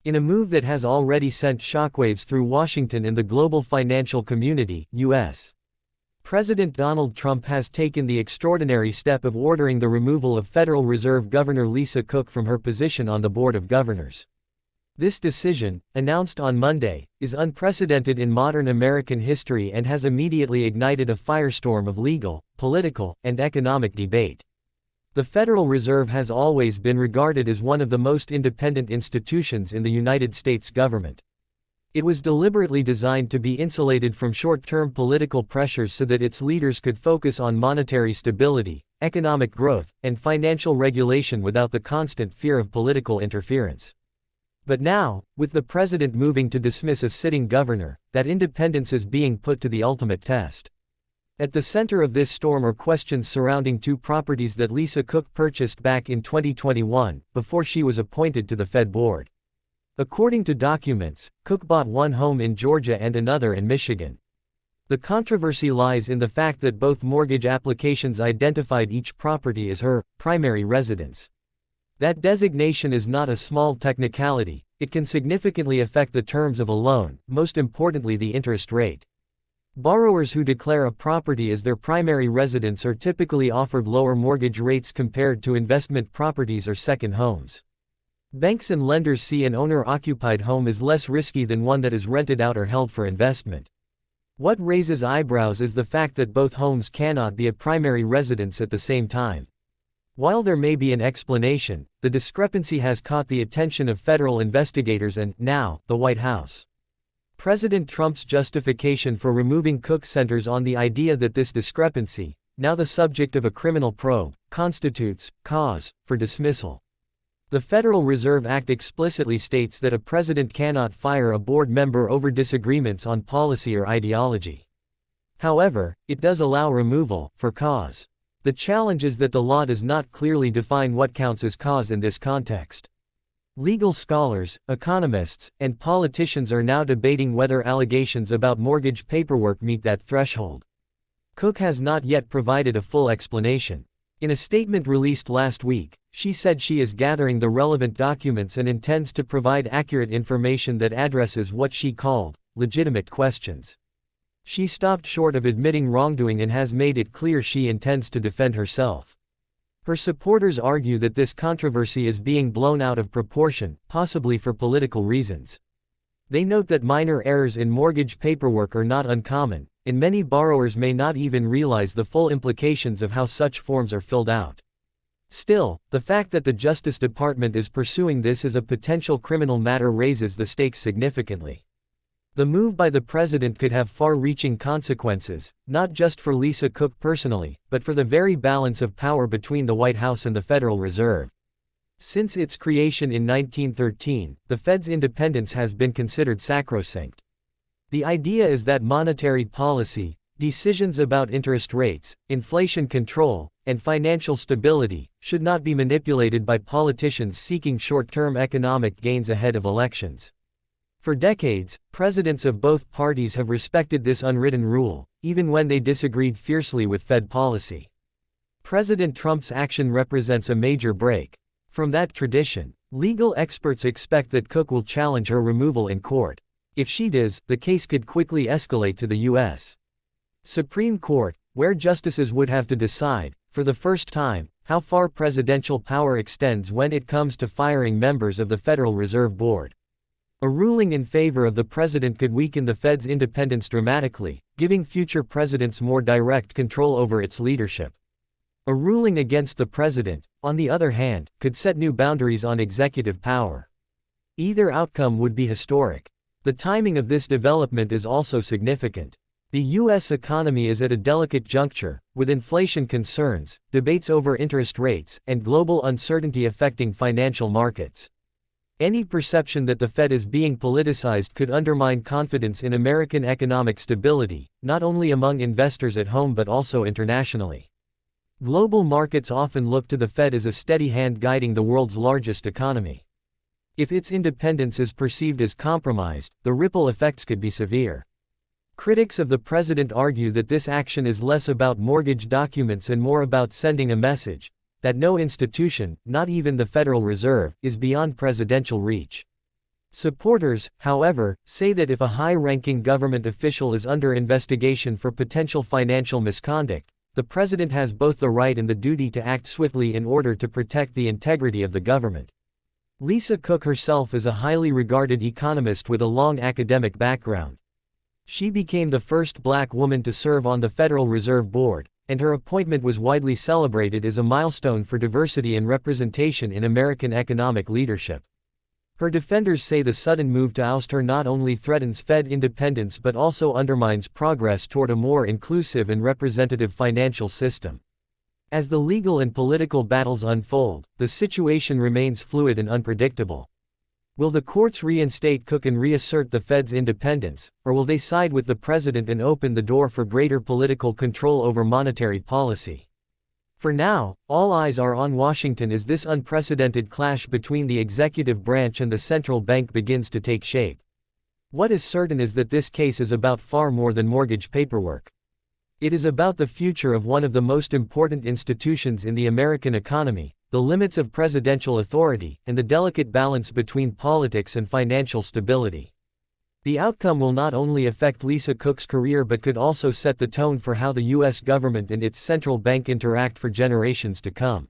In a move that has already sent shockwaves through Washington and the global financial community, U.S. President Donald Trump has taken the extraordinary step of ordering the removal of Federal Reserve Governor Lisa Cook from her position on the Board of Governors. This decision, announced on Monday, is unprecedented in modern American history and has immediately ignited a firestorm of legal, political, and economic debate. The Federal Reserve has always been regarded as one of the most independent institutions in the United States government. It was deliberately designed to be insulated from short-term political pressures so that its leaders could focus on monetary stability, economic growth, and financial regulation without the constant fear of political interference. But now, with the president moving to dismiss a sitting governor, that independence is being put to the ultimate test. At the center of this storm are questions surrounding two properties that Lisa Cook purchased back in 2021, before she was appointed to the Fed board. According to documents, Cook bought one home in Georgia and another in Michigan. The controversy lies in the fact that both mortgage applications identified each property as her primary residence. That designation is not a small technicality. It can significantly affect the terms of a loan, most importantly the interest rate. Borrowers who declare a property as their primary residence are typically offered lower mortgage rates compared to investment properties or second homes. Banks and lenders see an owner-occupied home as less risky than one that is rented out or held for investment. What raises eyebrows is the fact that both homes cannot be a primary residence at the same time. While there may be an explanation, the discrepancy has caught the attention of federal investigators and, now, the White House. President Trump's justification for removing Cook centers on the idea that this discrepancy, now the subject of a criminal probe, constitutes cause for dismissal. The Federal Reserve Act explicitly states that a president cannot fire a board member over disagreements on policy or ideology. However, it does allow removal for cause. The challenge is that the law does not clearly define what counts as cause in this context. Legal scholars, economists, and politicians are now debating whether allegations about mortgage paperwork meet that threshold. Cook has not yet provided a full explanation. In a statement released last week, she said she is gathering the relevant documents and intends to provide accurate information that addresses what she called legitimate questions. She stopped short of admitting wrongdoing and has made it clear she intends to defend herself. Her supporters argue that this controversy is being blown out of proportion, possibly for political reasons. They note that minor errors in mortgage paperwork are not uncommon, and many borrowers may not even realize the full implications of how such forms are filled out. Still, the fact that the Justice Department is pursuing this as a potential criminal matter raises the stakes significantly. The move by the president could have far-reaching consequences, not just for Lisa Cook personally, but for the very balance of power between the White House and the Federal Reserve. Since its creation in 1913, the Fed's independence has been considered sacrosanct. The idea is that monetary policy, decisions about interest rates, inflation control, and financial stability should not be manipulated by politicians seeking short-term economic gains ahead of elections. For decades, presidents of both parties have respected this unwritten rule, even when they disagreed fiercely with Fed policy. President Trump's action represents a major break from that tradition. Legal experts expect that Cook will challenge her removal in court. If she does, the case could quickly escalate to the U.S. Supreme Court, where justices would have to decide, for the first time, how far presidential power extends when it comes to firing members of the Federal Reserve Board. A ruling in favor of the president could weaken the Fed's independence dramatically, giving future presidents more direct control over its leadership. A ruling against the president, on the other hand, could set new boundaries on executive power. Either outcome would be historic. The timing of this development is also significant. The U.S. economy is at a delicate juncture, with inflation concerns, debates over interest rates, and global uncertainty affecting financial markets. Any perception that the Fed is being politicized could undermine confidence in American economic stability, not only among investors at home but also internationally. Global markets often look to the Fed as a steady hand guiding the world's largest economy. If its independence is perceived as compromised, the ripple effects could be severe. Critics of the president argue that this action is less about mortgage documents and more about sending a message that no institution, not even the Federal Reserve, is beyond presidential reach. Supporters, however, say that if a high-ranking government official is under investigation for potential financial misconduct, the president has both the right and the duty to act swiftly in order to protect the integrity of the government. Lisa Cook herself is a highly regarded economist with a long academic background. She became the first black woman to serve on the Federal Reserve Board, and her appointment was widely celebrated as a milestone for diversity and representation in American economic leadership. Her defenders say the sudden move to oust her not only threatens Fed independence but also undermines progress toward a more inclusive and representative financial system. As the legal and political battles unfold, the situation remains fluid and unpredictable. Will the courts reinstate Cook and reassert the Fed's independence, or will they side with the president and open the door for greater political control over monetary policy? For now, all eyes are on Washington as this unprecedented clash between the executive branch and the central bank begins to take shape. What is certain is that this case is about far more than mortgage paperwork. It is about the future of one of the most important institutions in the American economy, the limits of presidential authority, and the delicate balance between politics and financial stability. The outcome will not only affect Lisa Cook's career but could also set the tone for how the U.S. government and its central bank interact for generations to come.